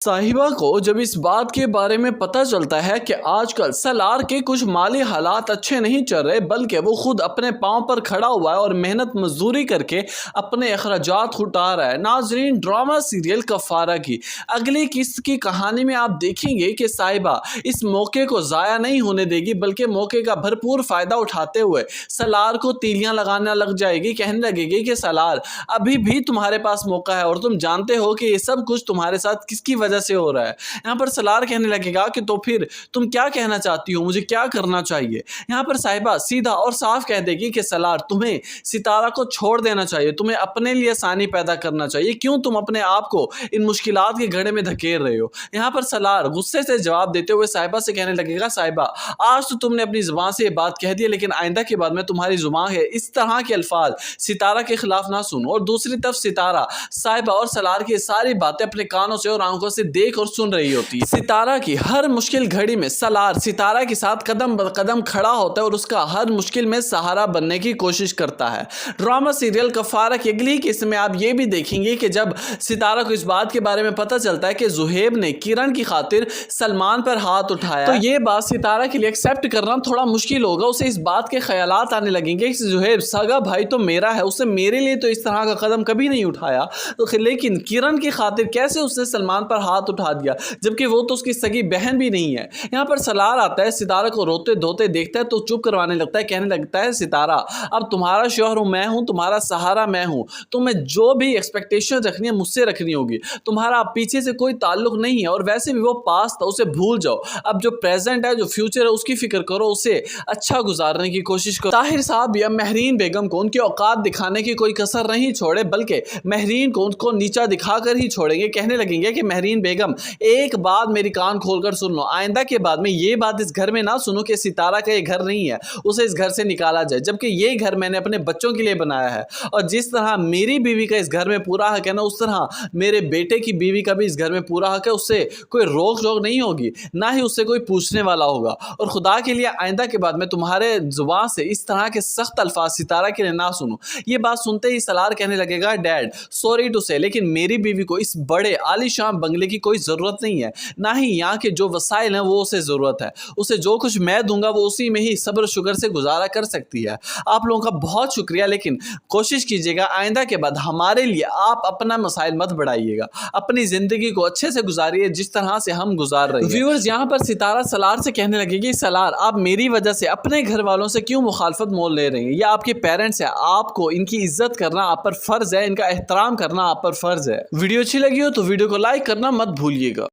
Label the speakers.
Speaker 1: साहिबा को जब इस बात के बारे में पता चलता है कि आजकल सलार के कुछ माली हालात अच्छे नहीं चल रहे, बल्कि वो खुद अपने पांव पर खड़ा हुआ है और मेहनत मजदूरी करके अपने अखराजात उठा रहा है। नाजरीन, ड्रामा सीरियल कफारा की अगली किस्त की कहानी में आप देखेंगे कि साहिबा इस मौके को ज़ाया नहीं होने देगी, बल्कि मौके का भरपूर फ़ायदा उठाते हुए सलार को तीलियां लगाना लग जाएगी। कहने लगेगी कि सलार, अभी भी तुम्हारे पास मौका है और तुम जानते हो कि ये सब कुछ तुम्हारे साथ किसकी वजह से हो रहा है। यहाँ पर सलार कहने लगेगा कि तो फिर तुम क्या कहना चाहती हो, मुझे क्या करना चाहिए। यहाँ पर साहिबा सीधा और साफ कह देगी कि सलार, तुम्हें सितारा को छोड़ देना चाहिए, तुम्हें अपने लिए आसानी पैदा करना चाहिए। क्यों तुम अपने आप को इन मुश्किलात के घड़े में धकेल रहे हो। यहाँ पर सलार गुस्से से जवाब देते हुए साहिबा से कहने लगेगा, साहिबा आज तो तुमने अपनी जुबान से ये बात कह दी, लेकिन आइंदा के बाद में तुम्हारी जुबान है इस तरह के अल्फाज सितारा के खिलाफ ना सुनो। और दूसरी तरफ सितारा साहिबा और सलार की सारी बातें अपने कानों से और आंखों से देख और सुन रही होती है। सितारा की हर मुश्किल घड़ी में सलार सितारा के साथ कदम ब कदम खड़ा होता है और उसका हर मुश्किल में सहारा बनने की कोशिश करता है। ड्रामा सीरियल कफारा की अगली किस्त में आप ये भी देखेंगे कि जब सितारा को इस बात के बारे में पता चलता है कि जुहेब ने किरण की खातिर सलमान पर हाथ उठाया, तो ये बात सितारा के लिए एक्सेप्ट करना थोड़ा मुश्किल होगा। उसे इस बात के ख्यालात आने लगेंगे कि जुहेब सगा भाई तो मेरा है, उसने मेरे लिए तो इस तरह का कदम कभी नहीं उठाया, तो लेकिन किरण की खातिर कैसे उसने सलमान पर हाथ उठा दिया, जबकि वो तो उसकी सगी बहन भी नहीं है। यहाँ पर सलार आता है, सितारा को रोते धोते देखता है तो चुप करवाने लगता है। कहने लगता है, सितारा अब तुम्हारा शौहर मैं हूँ, तुम्हारा सहारा मैं हूँ, तुम्हें जो भी एक्सपेक्टेशन रखनी है मुझसे रखनी होगी। तुम्हारा पीछे से कोई ताल्लुक नहीं है, और वैसे भी वो पास था, उसे भूल जाओ। अब जो प्रेजेंट है, जो फ्यूचर है, उसकी फिक्र करो, उसे अच्छा गुजारने की कोशिश करो। ताहिर साहब या महरीन बेगम को उनकी औकात दिखाने की कोई कसर नहीं छोड़े, बल्कि महरीन को उनको नीचा दिखाकर ही छोड़ेंगे। कहने लगेंगे कि महरीन बेगम, एक बात मेरी कान खोलकर सुन लो, आइंदा के बाद में ये बात इस घर में ना सुनो कि सितारा का ये घर नहीं है, उसे इस घर से निकाला जाए, जबकि ये घर मैंने अपने बच्चों के लिए बनाया है। और जिस तरह मेरी बीवी का इस घर में पूरा हक है ना, उस तरह मेरे बेटे की बीवी का भी इस घर में पूरा हक है। उससे कोई रोक टोक नहीं होगी, ना ही उससे कोई पूछने वाला होगा। और खुदा के लिए आइंदा के बाद में तुम्हारे जुबान से इस तरह के सख्त अल्फाज सितारा के लिए ना सुनो। ये बात सुनते ही सलार कहने लगेगा, डैड सॉरी टू से, लेकिन मेरी बीवी को इस बड़े आलीशान बंगले की कोई ज़रूरत नहीं है, ना ही यहाँ के जो वसाइल हैं वो उसे ज़रूरत है। उसे जो कुछ मैं दूंगा वो उसी में ही सब्र शुक्र से गुजारा कर सकती है। आप लोगों का बहुत शुक्रिया, लेकिन कोशिश कीजिएगा आइंदा के बाद हमारे लिए आप अपना मसाइल मत बढ़ाइएगा, अपनी ज़िंदगी को अच्छे से गुजारिए जिस तरह से हम गुजार रहे हैं। व्यूअर्स, यहाँ पर सितारा सलार से कहने लगेगी, सलार आप मेरी वजह से अपने घर वालों से क्यों मुखालफत मोल ले रही हैं। ये आपके पेरेंट्स हैं, आपको इनकी इज्जत करना आप पर फ़र्ज़ है, इनका एहतराम करना आप पर फ़र्ज़ है। वीडियो अच्छी लगी हो तो वीडियो को लाइक करना मत भूलिएगा।